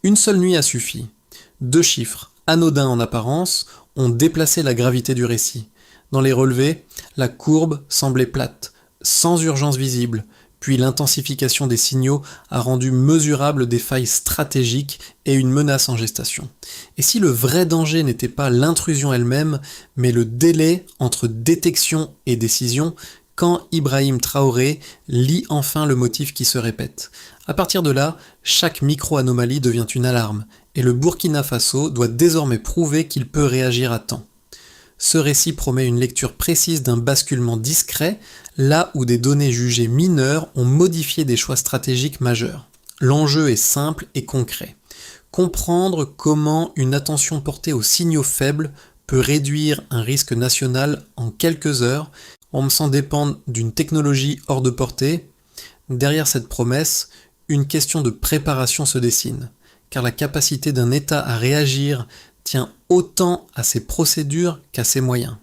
Une seule nuit a suffi. Deux chiffres, anodins en apparence, ont déplacé la gravité du récit. Dans les relevés, la courbe semblait plate, sans urgence visible, puis l'intensification des signaux a rendu mesurables des failles stratégiques et une menace en gestation. Et si le vrai danger n'était pas l'intrusion elle-même, mais le délai entre détection et décision, quand Ibrahim Traoré lit enfin le motif qui se répète. À partir de là, chaque micro-anomalie devient une alarme, et le Burkina Faso doit désormais prouver qu'il peut réagir à temps. Ce récit promet une lecture précise d'un basculement discret, là où des données jugées mineures ont modifié des choix stratégiques majeurs. L'enjeu est simple et concret. Comprendre comment une attention portée aux signaux faibles peut réduire un risque national en quelques heures, sans dépendre d'une technologie hors de portée. Derrière cette promesse, une question de préparation se dessine, car la capacité d'un État à réagir tient autant à ses procédures qu'à ses moyens.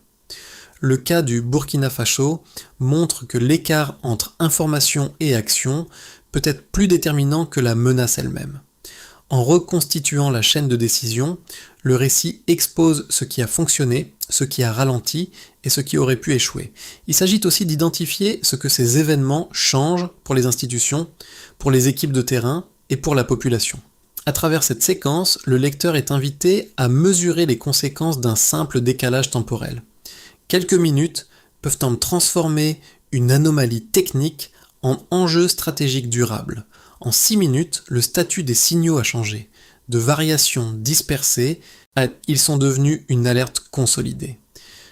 Le cas du Burkina Faso montre que l'écart entre information et action peut être plus déterminant que la menace elle-même. En reconstituant la chaîne de décision, le récit expose ce qui a fonctionné, ce qui a ralenti et ce qui aurait pu échouer. Il s'agit aussi d'identifier ce que ces événements changent pour les institutions, pour les équipes de terrain et pour la population. À travers cette séquence, le lecteur est invité à mesurer les conséquences d'un simple décalage temporel. Quelques minutes peuvent en transformer une anomalie technique en enjeu stratégique durable. En 6 minutes, le statut des signaux a changé. De variations dispersées, ils sont devenus une alerte consolidée.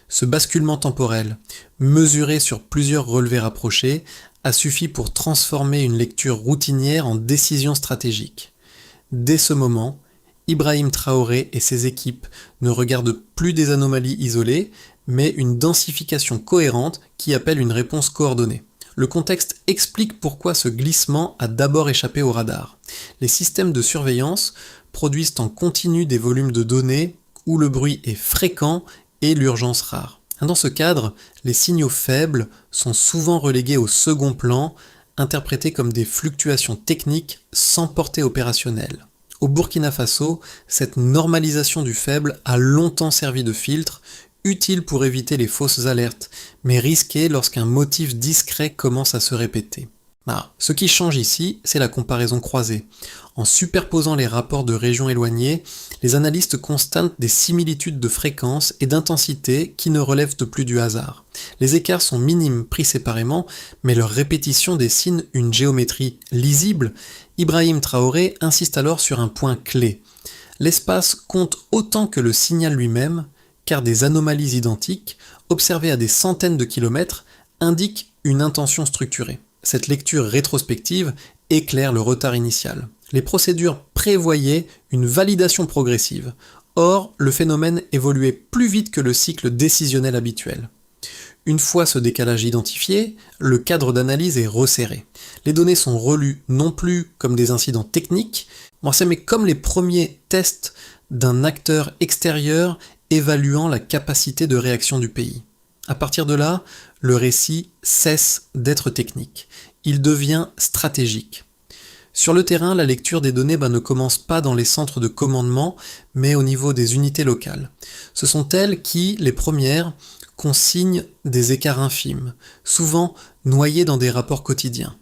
Ce basculement temporel, mesuré sur plusieurs relevés rapprochés, a suffi pour transformer une lecture routinière en décision stratégique. Dès ce moment, Ibrahim Traoré et ses équipes ne regardent plus des anomalies isolées, mais une densification cohérente qui appelle une réponse coordonnée. Le contexte explique pourquoi ce glissement a d'abord échappé au radar. Les systèmes de surveillance produisent en continu des volumes de données où le bruit est fréquent et l'urgence rare. Dans ce cadre, les signaux faibles sont souvent relégués au second plan, interprétés comme des fluctuations techniques sans portée opérationnelle. Au Burkina Faso, cette normalisation du faible a longtemps servi de filtre, utile pour éviter les fausses alertes, mais risqué lorsqu'un motif discret commence à se répéter. Ce qui change ici, c'est la comparaison croisée. En superposant les rapports de régions éloignées, les analystes constatent des similitudes de fréquence et d'intensité qui ne relèvent plus du hasard. Les écarts sont minimes pris séparément, mais leur répétition dessine une géométrie lisible. Ibrahim Traoré insiste alors sur un point clé. L'espace compte autant que le signal lui-même, car des anomalies identiques, observées à des centaines de kilomètres, indiquent une intention structurée. Cette lecture rétrospective éclaire le retard initial. Les procédures prévoyaient une validation progressive. Or, le phénomène évoluait plus vite que le cycle décisionnel habituel. Une fois ce décalage identifié, le cadre d'analyse est resserré. Les données sont relues non plus comme des incidents techniques, mais comme les premiers tests d'un acteur extérieur évaluant la capacité de réaction du pays. À partir de là, le récit cesse d'être technique. Il devient stratégique. Sur le terrain, la lecture des données ne commence pas dans les centres de commandement, mais au niveau des unités locales. Ce sont elles qui, les premières, consignent des écarts infimes, souvent noyés dans des rapports quotidiens.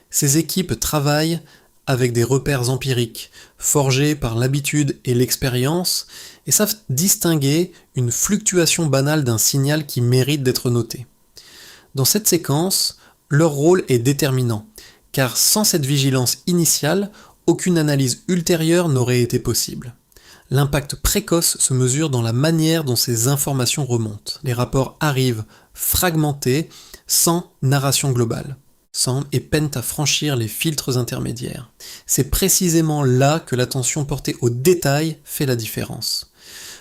Ces équipes travaillent avec des repères empiriques, forgés par l'habitude et l'expérience, et savent distinguer une fluctuation banale d'un signal qui mérite d'être noté. Dans cette séquence, leur rôle est déterminant, car sans cette vigilance initiale, aucune analyse ultérieure n'aurait été possible. L'impact précoce se mesure dans la manière dont ces informations remontent. Les rapports arrivent fragmentés, sans narration globale, et peinent à franchir les filtres intermédiaires. C'est précisément là que l'attention portée au détail fait la différence.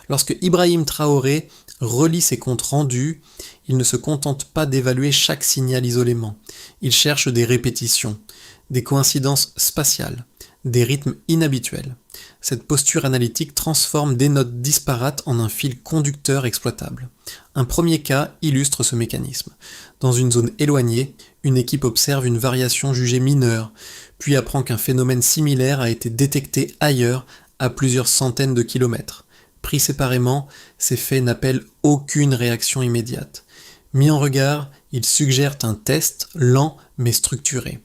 Lorsque Ibrahim Traoré relit ses comptes rendus, il ne se contente pas d'évaluer chaque signal isolément. Il cherche des répétitions, des coïncidences spatiales, des rythmes inhabituels. Cette posture analytique transforme des notes disparates en un fil conducteur exploitable. Un premier cas illustre ce mécanisme. Dans une zone éloignée, une équipe observe une variation jugée mineure, puis apprend qu'un phénomène similaire a été détecté ailleurs à plusieurs centaines de kilomètres. Pris séparément, ces faits n'appellent aucune réaction immédiate. Mis en regard, ils suggèrent un test lent mais structuré.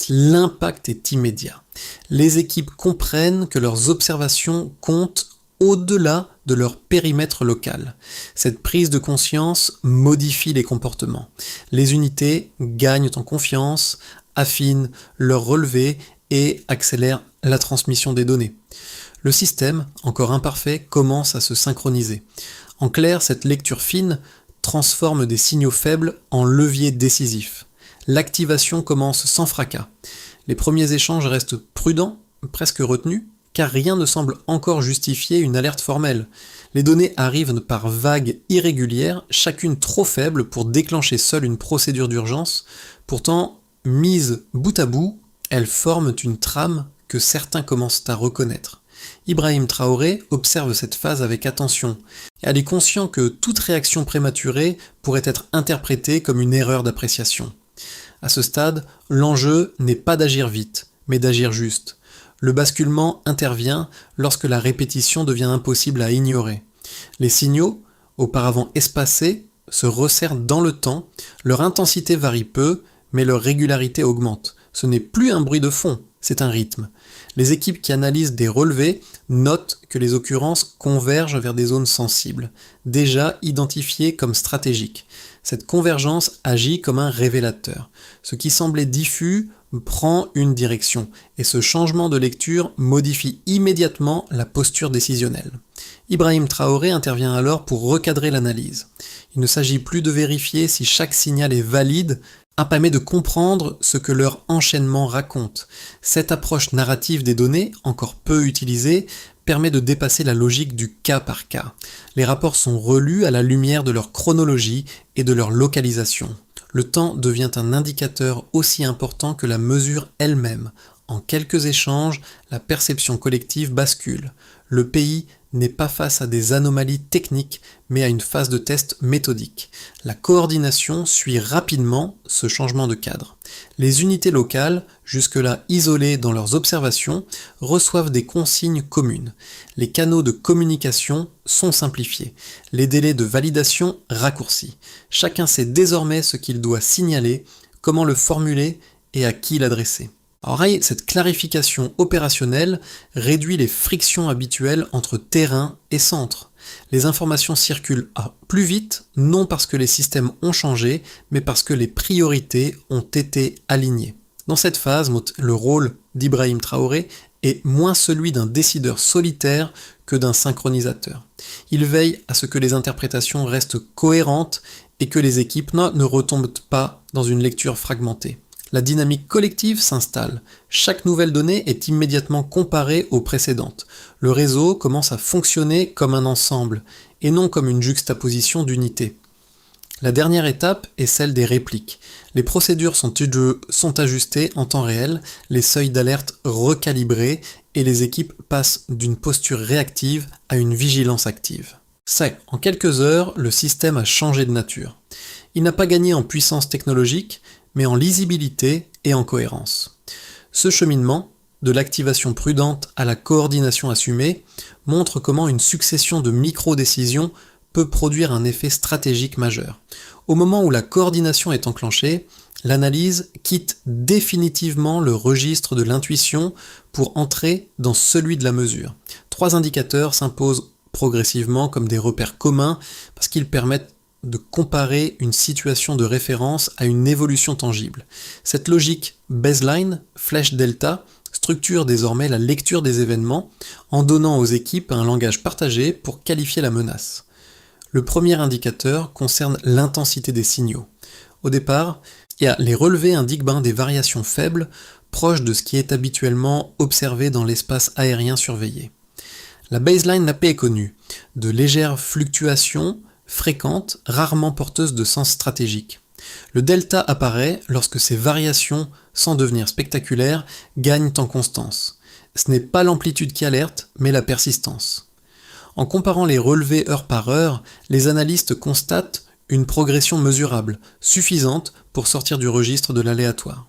L'impact est immédiat. Les équipes comprennent que leurs observations comptent au-delà de leur périmètre local. Cette prise de conscience modifie les comportements. Les unités gagnent en confiance, affinent leurs relevés et accélèrent la transmission des données. Le système, encore imparfait, commence à se synchroniser. En clair, cette lecture fine transforme des signaux faibles en leviers décisifs. L'activation commence sans fracas. Les premiers échanges restent prudents, presque retenus, car rien ne semble encore justifier une alerte formelle. Les données arrivent par vagues irrégulières, chacune trop faible pour déclencher seule une procédure d'urgence. Pourtant, mises bout à bout, elles forment une trame que certains commencent à reconnaître. Ibrahim Traoré observe cette phase avec attention. Elle est conscient que toute réaction prématurée pourrait être interprétée comme une erreur d'appréciation. À ce stade, l'enjeu n'est pas d'agir vite, mais d'agir juste. Le basculement intervient lorsque la répétition devient impossible à ignorer. Les signaux, auparavant espacés, se resserrent dans le temps, leur intensité varie peu, mais leur régularité augmente. Ce n'est plus un bruit de fond, c'est un rythme. Les équipes qui analysent des relevés notent que les occurrences convergent vers des zones sensibles, déjà identifiées comme stratégiques. Cette convergence agit comme un révélateur. Ce qui semblait diffus prend une direction, et ce changement de lecture modifie immédiatement la posture décisionnelle. Ibrahim Traoré intervient alors pour recadrer l'analyse. Il ne s'agit plus de vérifier si chaque signal est valide, permet de comprendre ce que leur enchaînement raconte. Cette approche narrative des données, encore peu utilisée, permet de dépasser la logique du cas par cas. Les rapports sont relus à la lumière de leur chronologie et de leur localisation. Le temps devient un indicateur aussi important que la mesure elle-même. En quelques échanges, la perception collective bascule. Le pays n'est pas face à des anomalies techniques, mais à une phase de test méthodique. La coordination suit rapidement ce changement de cadre. Les unités locales, jusque-là isolées dans leurs observations, reçoivent des consignes communes. Les canaux de communication sont simplifiés. Les délais de validation raccourcis. Chacun sait désormais ce qu'il doit signaler, comment le formuler et à qui l'adresser. Alors, cette clarification opérationnelle réduit les frictions habituelles entre terrain et centre. Les informations circulent plus vite, non parce que les systèmes ont changé, mais parce que les priorités ont été alignées. Dans cette phase, le rôle d'Ibrahim Traoré est moins celui d'un décideur solitaire que d'un synchronisateur. Il veille à ce que les interprétations restent cohérentes et que les équipes ne retombent pas dans une lecture fragmentée. La dynamique collective s'installe. Chaque nouvelle donnée est immédiatement comparée aux précédentes. Le réseau commence à fonctionner comme un ensemble, et non comme une juxtaposition d'unités. La dernière étape est celle des répliques. Les procédures sont ajustées en temps réel, les seuils d'alerte recalibrés, et les équipes passent d'une posture réactive à une vigilance active. En quelques heures, le système a changé de nature. Il n'a pas gagné en puissance technologique, mais en lisibilité et en cohérence. Ce cheminement, de l'activation prudente à la coordination assumée, montre comment une succession de micro-décisions peut produire un effet stratégique majeur. Au moment où la coordination est enclenchée, l'analyse quitte définitivement le registre de l'intuition pour entrer dans celui de la mesure. 3 indicateurs s'imposent progressivement comme des repères communs parce qu'ils permettent de comparer une situation de référence à une évolution tangible. Cette logique baseline, flèche delta, structure désormais la lecture des événements en donnant aux équipes un langage partagé pour qualifier la menace. Le premier indicateur concerne l'intensité des signaux. Au départ, les relevés indiquent des variations faibles, proches de ce qui est habituellement observé dans l'espace aérien surveillé. La baseline n'a pas connue, de légères fluctuations fréquentes, rarement porteuses de sens stratégique. Le delta apparaît lorsque ces variations, sans devenir spectaculaires, gagnent en constance. Ce n'est pas l'amplitude qui alerte, mais la persistance. En comparant les relevés heure par heure, les analystes constatent une progression mesurable, suffisante pour sortir du registre de l'aléatoire.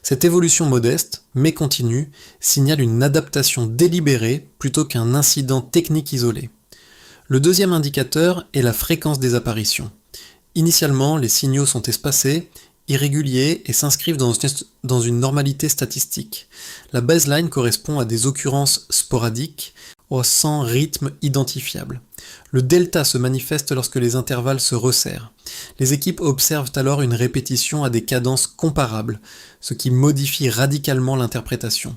Cette évolution modeste, mais continue, signale une adaptation délibérée plutôt qu'un incident technique isolé. Le deuxième indicateur est la fréquence des apparitions. Initialement, les signaux sont espacés, irréguliers et s'inscrivent dans une normalité statistique. La baseline correspond à des occurrences sporadiques, sans rythme identifiable. Le delta se manifeste lorsque les intervalles se resserrent. Les équipes observent alors une répétition à des cadences comparables, ce qui modifie radicalement l'interprétation.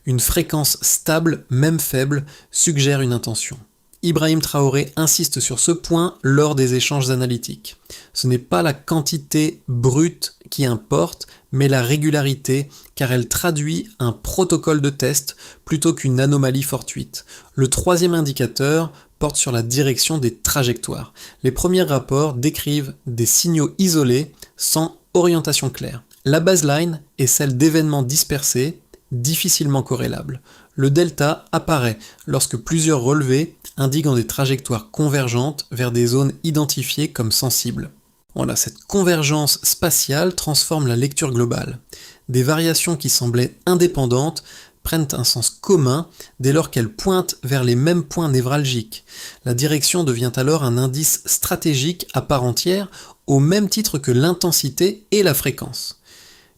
Une fréquence stable, même faible, suggère une intention. Ibrahim Traoré insiste sur ce point lors des échanges analytiques. Ce n'est pas la quantité brute qui importe, mais la régularité, car elle traduit un protocole de test plutôt qu'une anomalie fortuite. Le troisième indicateur porte sur la direction des trajectoires. Les premiers rapports décrivent des signaux isolés sans orientation claire. La baseline est celle d'événements dispersés, difficilement corrélables. Le delta apparaît lorsque plusieurs relevés indiquant des trajectoires convergentes vers des zones identifiées comme sensibles. Voilà, cette convergence spatiale transforme la lecture globale. Des variations qui semblaient indépendantes prennent un sens commun dès lors qu'elles pointent vers les mêmes points névralgiques. La direction devient alors un indice stratégique à part entière, au même titre que l'intensité et la fréquence.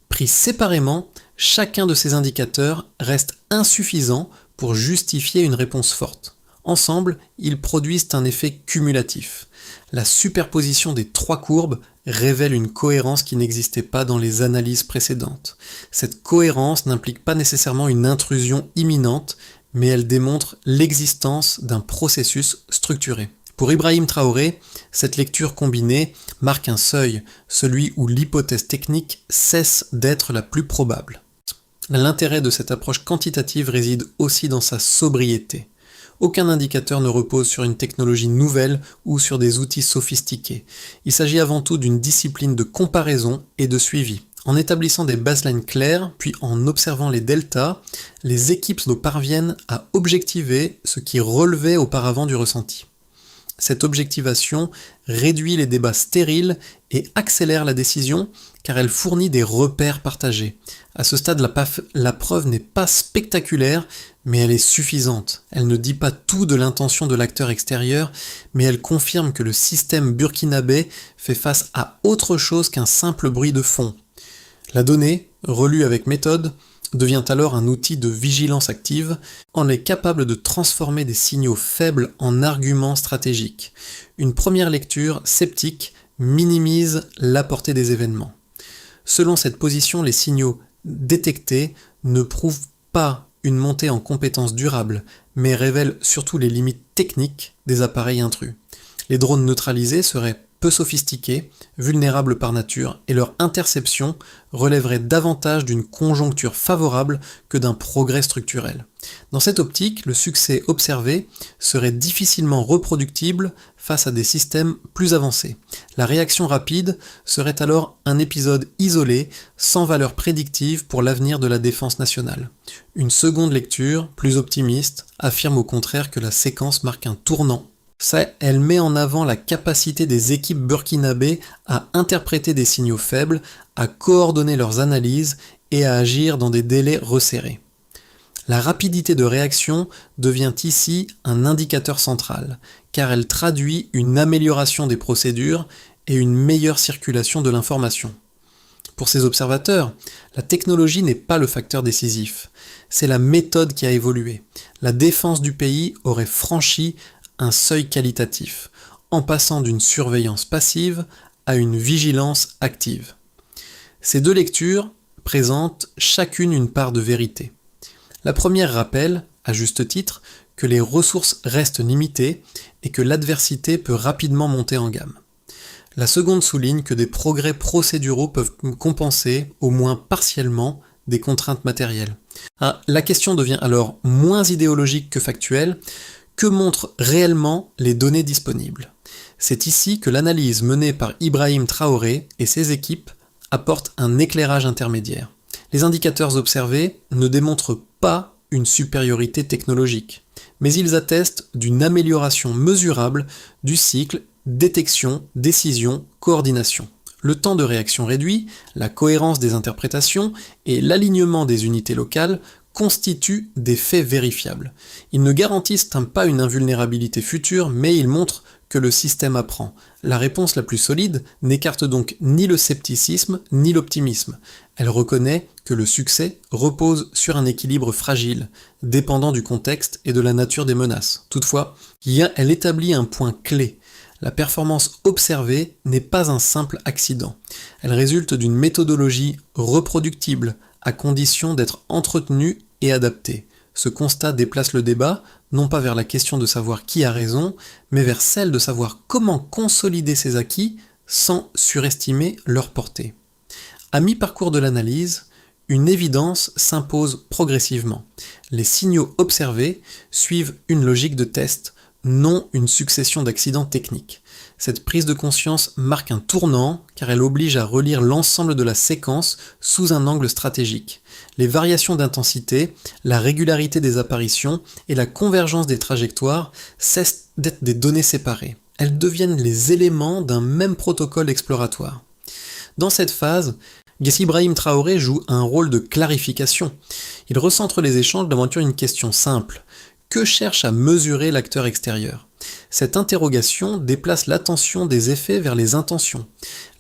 Pris séparément, chacun de ces indicateurs reste insuffisant pour justifier une réponse forte. Ensemble, ils produisent un effet cumulatif. La superposition des trois courbes révèle une cohérence qui n'existait pas dans les analyses précédentes. Cette cohérence n'implique pas nécessairement une intrusion imminente, mais elle démontre l'existence d'un processus structuré. Pour Ibrahim Traoré, cette lecture combinée marque un seuil, celui où l'hypothèse technique cesse d'être la plus probable. L'intérêt de cette approche quantitative réside aussi dans sa sobriété. Aucun indicateur ne repose sur une technologie nouvelle ou sur des outils sophistiqués. Il s'agit avant tout d'une discipline de comparaison et de suivi. En établissant des baselines claires, puis en observant les deltas, les équipes parviennent à objectiver ce qui relevait auparavant du ressenti. Cette objectivation réduit les débats stériles et accélère la décision car elle fournit des repères partagés. À ce stade, la preuve n'est pas spectaculaire, mais elle est suffisante. Elle ne dit pas tout de l'intention de l'acteur extérieur, mais elle confirme que le système burkinabé fait face à autre chose qu'un simple bruit de fond. La donnée, relue avec méthode, devient alors un outil de vigilance active, en est capable de transformer des signaux faibles en arguments stratégiques. Une première lecture sceptique minimise la portée des événements. Selon cette position, les signaux détectés ne prouvent pas une montée en compétences durables, mais révèlent surtout les limites techniques des appareils intrus. Les drones neutralisés seraient peu sophistiqués, vulnérables par nature, et leur interception relèverait davantage d'une conjoncture favorable que d'un progrès structurel. Dans cette optique, le succès observé serait difficilement reproductible face à des systèmes plus avancés. La réaction rapide serait alors un épisode isolé, sans valeur prédictive pour l'avenir de la défense nationale. Une seconde lecture, plus optimiste, affirme au contraire que la séquence marque un tournant. Elle met en avant la capacité des équipes burkinabées à interpréter des signaux faibles, à coordonner leurs analyses et à agir dans des délais resserrés. La rapidité de réaction devient ici un indicateur central, car elle traduit une amélioration des procédures et une meilleure circulation de l'information. Pour ces observateurs, la technologie n'est pas le facteur décisif, c'est la méthode qui a évolué. La défense du pays aurait franchi un seuil qualitatif, en passant d'une surveillance passive à une vigilance active. Ces deux lectures présentent chacune une part de vérité. La première rappelle, à juste titre, que les ressources restent limitées et que l'adversité peut rapidement monter en gamme. La seconde souligne que des progrès procéduraux peuvent compenser, au moins partiellement, des contraintes matérielles. La question devient alors moins idéologique que factuelle. Que montrent réellement les données disponibles? C'est ici que l'analyse menée par Ibrahim Traoré et ses équipes apporte un éclairage intermédiaire. Les indicateurs observés ne démontrent pas une supériorité technologique, mais ils attestent d'une amélioration mesurable du cycle détection, décision, coordination. Le temps de réaction réduit, la cohérence des interprétations et l'alignement des unités locales constituent des faits vérifiables. Ils ne garantissent pas une invulnérabilité future, mais ils montrent que le système apprend. La réponse la plus solide n'écarte donc ni le scepticisme ni l'optimisme. Elle reconnaît que le succès repose sur un équilibre fragile, dépendant du contexte et de la nature des menaces. Toutefois, elle établit un point clé. La performance observée n'est pas un simple accident. Elle résulte d'une méthodologie reproductible, à condition d'être entretenue et adaptée. Ce constat déplace le débat, non pas vers la question de savoir qui a raison, mais vers celle de savoir comment consolider ces acquis sans surestimer leur portée. À mi-parcours de l'analyse, une évidence s'impose progressivement. Les signaux observés suivent une logique de test, non une succession d'accidents techniques. Cette prise de conscience marque un tournant car elle oblige à relire l'ensemble de la séquence sous un angle stratégique. Les variations d'intensité, la régularité des apparitions et la convergence des trajectoires cessent d'être des données séparées. Elles deviennent les éléments d'un même protocole exploratoire. Dans cette phase, Guessi Brahim Traoré joue un rôle de clarification. Il recentre les échanges devant une question simple. Que cherche à mesurer l'acteur extérieur ? Cette interrogation déplace l'attention des effets vers les intentions.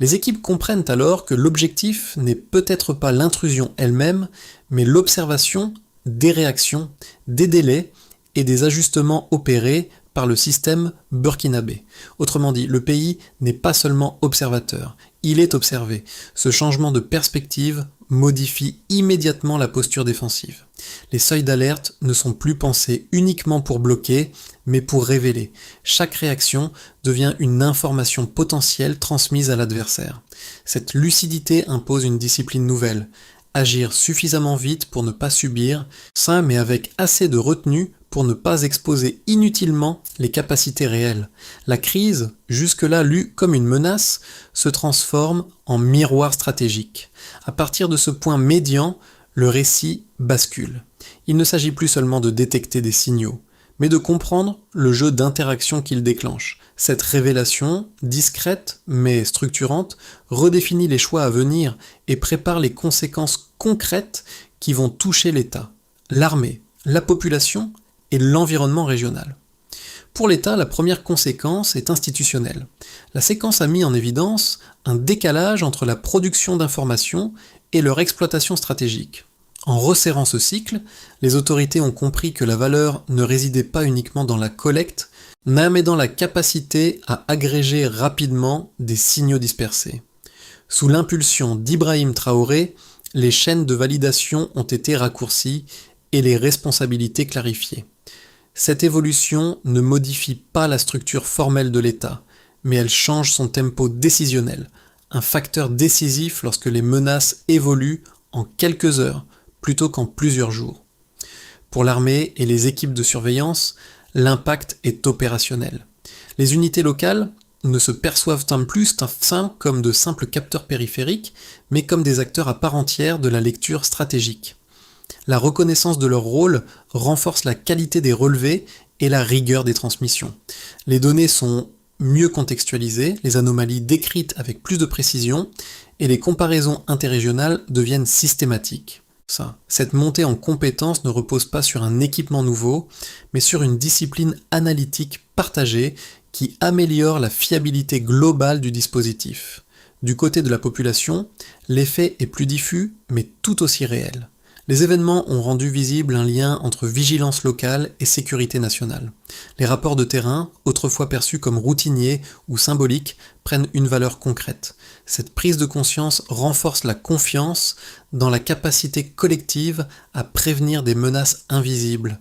Les équipes comprennent alors que l'objectif n'est peut-être pas l'intrusion elle-même, mais l'observation des réactions, des délais et des ajustements opérés par le système burkinabé. Autrement dit, le pays n'est pas seulement observateur, il est observé. Ce changement de perspective modifie immédiatement la posture défensive. Les seuils d'alerte ne sont plus pensés uniquement pour bloquer, mais pour révéler. Chaque réaction devient une information potentielle transmise à l'adversaire. Cette lucidité impose une discipline nouvelle. Agir suffisamment vite pour ne pas subir, ça mais avec assez de retenue pour ne pas exposer inutilement les capacités réelles. La crise, jusque-là lue comme une menace, se transforme en miroir stratégique. À partir de ce point médian, le récit bascule. Il ne s'agit plus seulement de détecter des signaux, mais de comprendre le jeu d'interaction qu'il déclenche. Cette révélation, discrète mais structurante, redéfinit les choix à venir et prépare les conséquences concrètes qui vont toucher l'État, l'armée, la population et l'environnement régional. Pour l'État, la première conséquence est institutionnelle. La séquence a mis en évidence un décalage entre la production d'informations et leur exploitation stratégique. En resserrant ce cycle, les autorités ont compris que la valeur ne résidait pas uniquement dans la collecte, mais dans la capacité à agréger rapidement des signaux dispersés. Sous l'impulsion d'Ibrahim Traoré, les chaînes de validation ont été raccourcies et les responsabilités clarifiées. Cette évolution ne modifie pas la structure formelle de l'État, mais elle change son tempo décisionnel, un facteur décisif lorsque les menaces évoluent en quelques heures plutôt qu'en plusieurs jours. Pour l'armée et les équipes de surveillance, l'impact est opérationnel. Les unités locales ne se perçoivent plus comme de simples capteurs périphériques, mais comme des acteurs à part entière de la lecture stratégique. La reconnaissance de leur rôle renforce la qualité des relevés et la rigueur des transmissions. Les données sont mieux contextualisées, les anomalies décrites avec plus de précision, et les comparaisons interrégionales deviennent systématiques. Cette montée en compétences ne repose pas sur un équipement nouveau, mais sur une discipline analytique partagée qui améliore la fiabilité globale du dispositif. Du côté de la population, l'effet est plus diffus, mais tout aussi réel. Les événements ont rendu visible un lien entre vigilance locale et sécurité nationale. Les rapports de terrain, autrefois perçus comme routiniers ou symboliques, prennent une valeur concrète. Cette prise de conscience renforce la confiance dans la capacité collective à prévenir des menaces invisibles.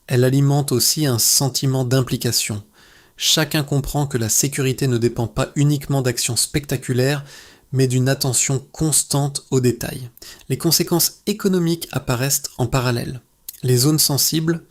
Elle alimente aussi un sentiment d'implication. Chacun comprend que la sécurité ne dépend pas uniquement d'actions spectaculaires, mais d'une attention constante aux détails. Les conséquences économiques apparaissent en parallèle. Les zones sensibles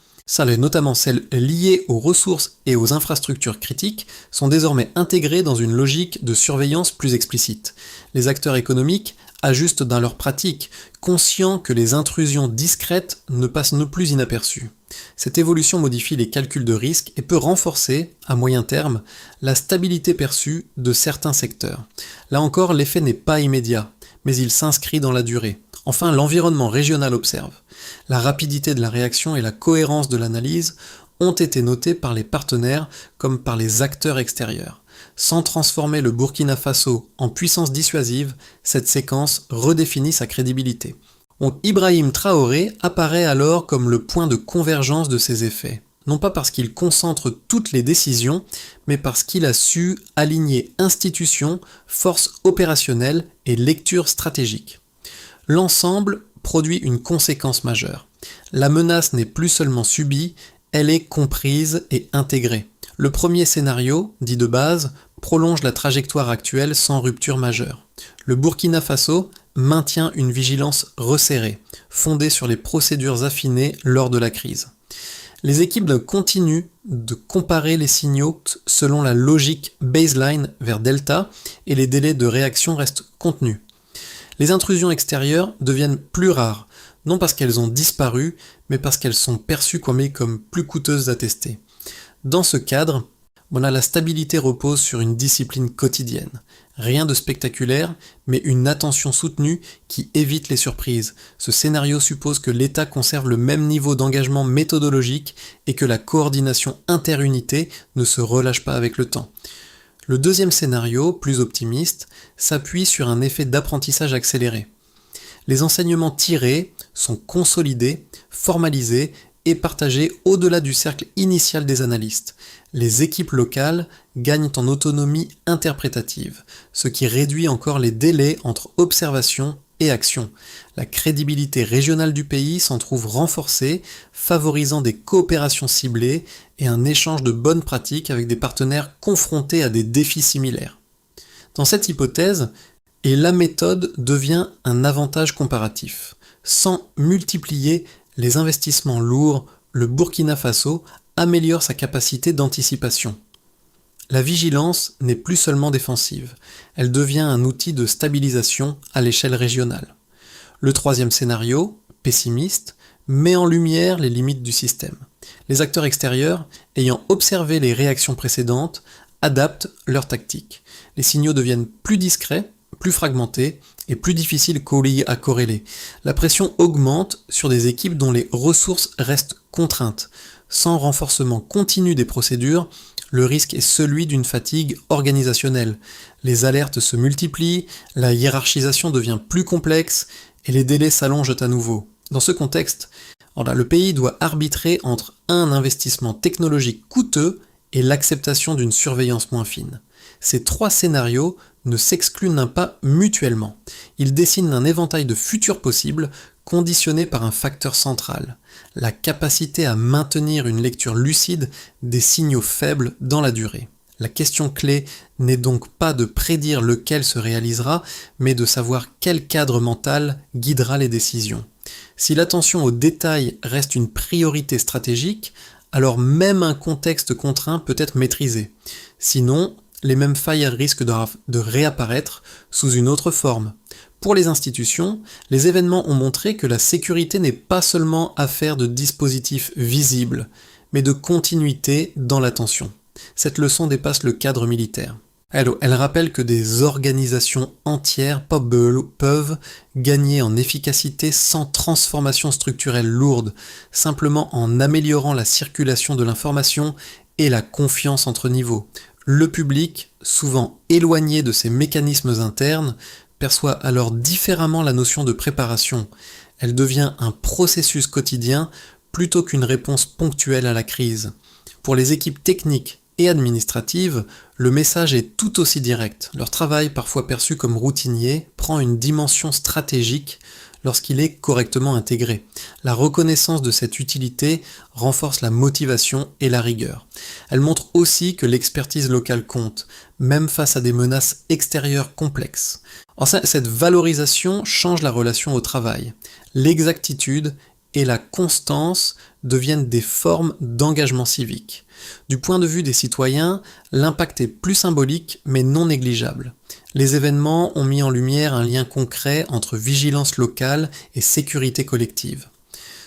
Notamment celles liées aux ressources et aux infrastructures critiques, sont désormais intégrées dans une logique de surveillance plus explicite. Les acteurs économiques ajustent dans leurs pratiques, conscients que les intrusions discrètes ne passent non plus inaperçues. Cette évolution modifie les calculs de risque et peut renforcer, à moyen terme, la stabilité perçue de certains secteurs. Là encore, l'effet n'est pas immédiat, mais il s'inscrit dans la durée. Enfin, l'environnement régional observe. La rapidité de la réaction et la cohérence de l'analyse ont été notées par les partenaires comme par les acteurs extérieurs. Sans transformer le Burkina Faso en puissance dissuasive, cette séquence redéfinit sa crédibilité. Ibrahim Traoré apparaît alors comme le point de convergence de ces effets. Non pas parce qu'il concentre toutes les décisions, mais parce qu'il a su aligner institutions, forces opérationnelles et lectures stratégiques. L'ensemble produit une conséquence majeure. La menace n'est plus seulement subie, elle est comprise et intégrée. Le premier scénario, dit de base, prolonge la trajectoire actuelle sans rupture majeure. Le Burkina Faso maintient une vigilance resserrée, fondée sur les procédures affinées lors de la crise. Les équipes continuent de comparer les signaux selon la logique baseline vers delta et les délais de réaction restent contenus. Les intrusions extérieures deviennent plus rares, non parce qu'elles ont disparu, mais parce qu'elles sont perçues comme plus coûteuses à tester. Dans ce cadre, la stabilité repose sur une discipline quotidienne. Rien de spectaculaire, mais une attention soutenue qui évite les surprises. Ce scénario suppose que l'État conserve le même niveau d'engagement méthodologique et que la coordination interunité ne se relâche pas avec le temps. Le deuxième scénario, plus optimiste, s'appuie sur un effet d'apprentissage accéléré. Les enseignements tirés sont consolidés, formalisés et partagés au-delà du cercle initial des analystes. Les équipes locales gagnent en autonomie interprétative, ce qui réduit encore les délais entre observation et action. La crédibilité régionale du pays s'en trouve renforcée, favorisant des coopérations ciblées et un échange de bonnes pratiques avec des partenaires confrontés à des défis similaires. Dans cette hypothèse, la méthode devient un avantage comparatif. Sans multiplier les investissements lourds, le Burkina Faso améliore sa capacité d'anticipation. La vigilance n'est plus seulement défensive, elle devient un outil de stabilisation à l'échelle régionale. Le troisième scénario, pessimiste, met en lumière les limites du système. Les acteurs extérieurs, ayant observé les réactions précédentes, adaptent leurs tactiques. Les signaux deviennent plus discrets, plus fragmentés et plus difficiles à corréler. La pression augmente sur des équipes dont les ressources restent contraintes. Sans renforcement continu des procédures, le risque est celui d'une fatigue organisationnelle. Les alertes se multiplient, la hiérarchisation devient plus complexe et les délais s'allongent à nouveau. Dans ce contexte, le pays doit arbitrer entre un investissement technologique coûteux et l'acceptation d'une surveillance moins fine. Ces trois scénarios ne s'excluent pas mutuellement. Ils dessinent un éventail de futurs possibles conditionné par un facteur central, la capacité à maintenir une lecture lucide des signaux faibles dans la durée. La question clé n'est donc pas de prédire lequel se réalisera, mais de savoir quel cadre mental guidera les décisions. Si l'attention aux détails reste une priorité stratégique, alors même un contexte contraint peut être maîtrisé. Sinon, les mêmes failles risquent de réapparaître sous une autre forme. Pour les institutions, les événements ont montré que la sécurité n'est pas seulement affaire de dispositifs visibles, mais de continuité dans l'attention. Cette leçon dépasse le cadre militaire. Elle rappelle que des organisations entières peuvent gagner en efficacité sans transformation structurelle lourde, simplement en améliorant la circulation de l'information et la confiance entre niveaux. Le public, souvent éloigné de ces mécanismes internes, perçoit alors différemment la notion de préparation. Elle devient un processus quotidien plutôt qu'une réponse ponctuelle à la crise. Pour les équipes techniques et administratives, le message est tout aussi direct. Leur travail, parfois perçu comme routinier, prend une dimension stratégique lorsqu'il est correctement intégré. La reconnaissance de cette utilité renforce la motivation et la rigueur. Elle montre aussi que l'expertise locale compte, même face à des menaces extérieures complexes. Cette valorisation change la relation au travail. L'exactitude et la constance deviennent des formes d'engagement civique. Du point de vue des citoyens, l'impact est plus symbolique mais non négligeable. Les événements ont mis en lumière un lien concret entre vigilance locale et sécurité collective.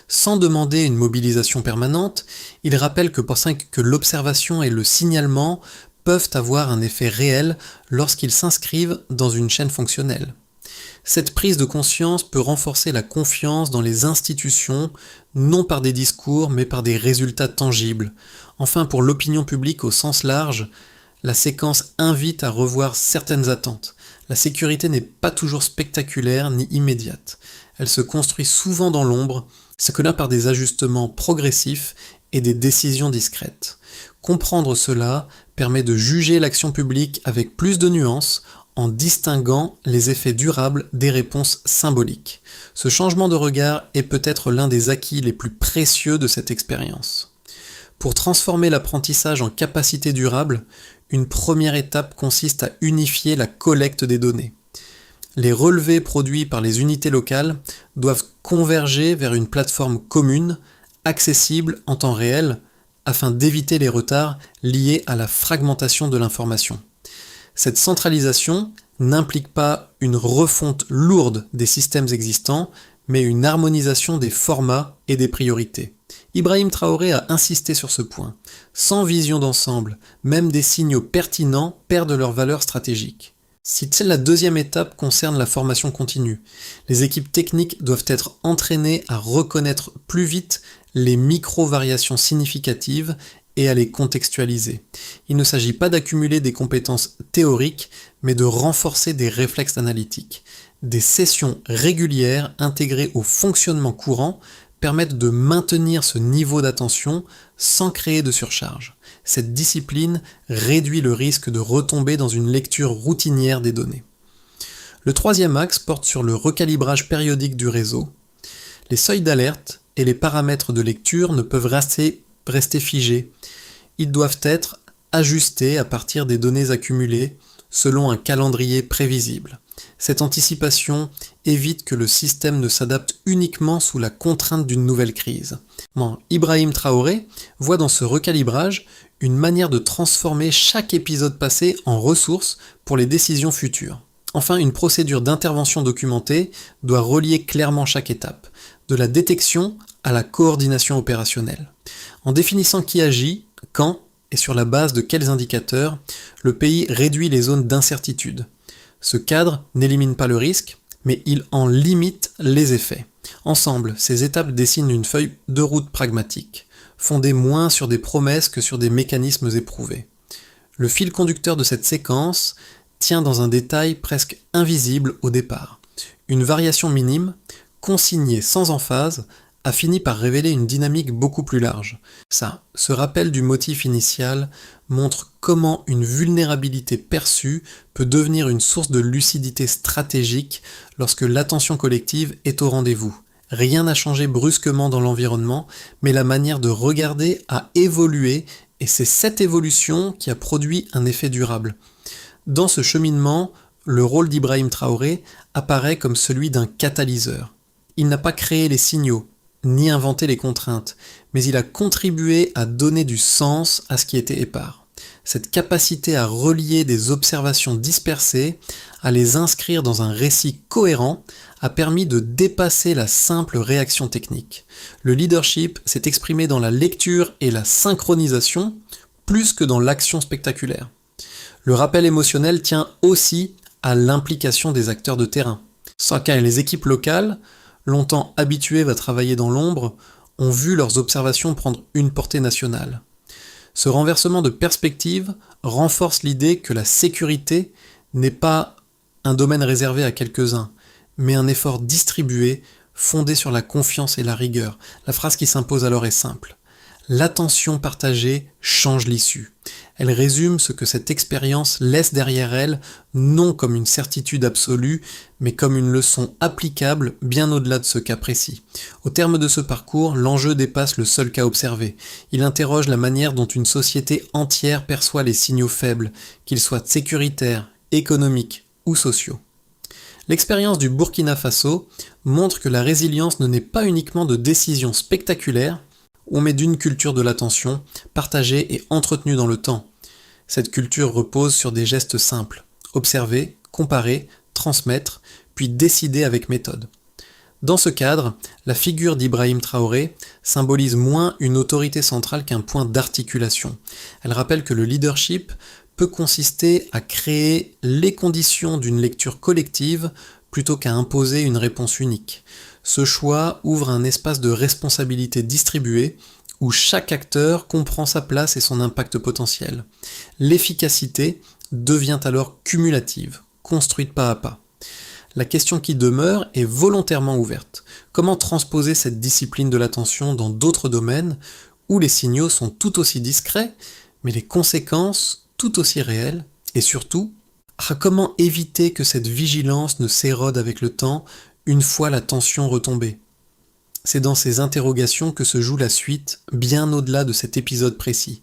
Sans demander une mobilisation permanente, ils rappellent que l'observation et le signalement peuvent avoir un effet réel lorsqu'ils s'inscrivent dans une chaîne fonctionnelle. Cette prise de conscience peut renforcer la confiance dans les institutions, non par des discours, mais par des résultats tangibles. Enfin, pour l'opinion publique au sens large, la séquence invite à revoir certaines attentes. La sécurité n'est pas toujours spectaculaire ni immédiate. Elle se construit souvent dans l'ombre, cela par des ajustements progressifs et des décisions discrètes. Comprendre cela permet de juger l'action publique avec plus de nuances, en distinguant les effets durables des réponses symboliques. Ce changement de regard est peut-être l'un des acquis les plus précieux de cette expérience. Pour transformer l'apprentissage en capacité durable, une première étape consiste à unifier la collecte des données. Les relevés produits par les unités locales doivent converger vers une plateforme commune, accessible en temps réel, afin d'éviter les retards liés à la fragmentation de l'information. Cette centralisation n'implique pas une refonte lourde des systèmes existants, mais une harmonisation des formats et des priorités. Ibrahim Traoré a insisté sur ce point. Sans vision d'ensemble, même des signaux pertinents perdent leur valeur stratégique. La deuxième étape concerne la formation continue. Les équipes techniques doivent être entraînées à reconnaître plus vite les micro-variations significatives et à les contextualiser. Il ne s'agit pas d'accumuler des compétences théoriques, mais de renforcer des réflexes analytiques. Des sessions régulières intégrées au fonctionnement courant permettent de maintenir ce niveau d'attention sans créer de surcharge. Cette discipline réduit le risque de retomber dans une lecture routinière des données. Le troisième axe porte sur le recalibrage périodique du réseau. Les seuils d'alerte et les paramètres de lecture ne peuvent rester figés. Ils doivent être ajustés à partir des données accumulées selon un calendrier prévisible. Cette anticipation évite que le système ne s'adapte uniquement sous la contrainte d'une nouvelle crise. Ibrahim Traoré voit dans ce recalibrage une manière de transformer chaque épisode passé en ressource pour les décisions futures. Enfin, une procédure d'intervention documentée doit relier clairement chaque étape, de la détection à la coordination opérationnelle. En définissant qui agit, quand et sur la base de quels indicateurs, le pays réduit les zones d'incertitude. Ce cadre n'élimine pas le risque, mais il en limite les effets. Ensemble, ces étapes dessinent une feuille de route pragmatique, fondée moins sur des promesses que sur des mécanismes éprouvés. Le fil conducteur de cette séquence tient dans un détail presque invisible au départ. Une variation minime, consignée sans emphase, a fini par révéler une dynamique beaucoup plus large. Ce rappel du motif initial montre comment une vulnérabilité perçue peut devenir une source de lucidité stratégique lorsque l'attention collective est au rendez-vous. Rien n'a changé brusquement dans l'environnement, mais la manière de regarder a évolué et c'est cette évolution qui a produit un effet durable. Dans ce cheminement, le rôle d'Ibrahim Traoré apparaît comme celui d'un catalyseur. Il n'a pas créé les signaux, ni inventé les contraintes, mais il a contribué à donner du sens à ce qui était épars. Cette capacité à relier des observations dispersées, à les inscrire dans un récit cohérent, a permis de dépasser la simple réaction technique. Le leadership s'est exprimé dans la lecture et la synchronisation, plus que dans l'action spectaculaire. Le rappel émotionnel tient aussi à l'implication des acteurs de terrain. Chacun et les équipes locales, longtemps habitués à travailler dans l'ombre, ont vu leurs observations prendre une portée nationale. Ce renversement de perspective renforce l'idée que la sécurité n'est pas un domaine réservé à quelques-uns, mais un effort distribué, fondé sur la confiance et la rigueur. La phrase qui s'impose alors est simple. L'attention partagée change l'issue. Elle résume ce que cette expérience laisse derrière elle, non comme une certitude absolue, mais comme une leçon applicable bien au-delà de ce cas précis. Au terme de ce parcours, l'enjeu dépasse le seul cas observé. Il interroge la manière dont une société entière perçoit les signaux faibles, qu'ils soient sécuritaires, économiques ou sociaux. L'expérience du Burkina Faso montre que la résilience ne naît pas uniquement de décisions spectaculaires on met d'une culture de l'attention, partagée et entretenue dans le temps. Cette culture repose sur des gestes simples. Observer, comparer, transmettre, puis décider avec méthode. Dans ce cadre, la figure d'Ibrahim Traoré symbolise moins une autorité centrale qu'un point d'articulation. Elle rappelle que le leadership peut consister à créer les conditions d'une lecture collective plutôt qu'à imposer une réponse unique. Ce choix ouvre un espace de responsabilité distribuée où chaque acteur comprend sa place et son impact potentiel. L'efficacité devient alors cumulative, construite pas à pas. La question qui demeure est volontairement ouverte. Comment transposer cette discipline de l'attention dans d'autres domaines où les signaux sont tout aussi discrets, mais les conséquences tout aussi réelles, et surtout, comment éviter que cette vigilance ne s'érode avec le temps une fois la tension retombée? C'est dans ces interrogations que se joue la suite, bien au-delà de cet épisode précis.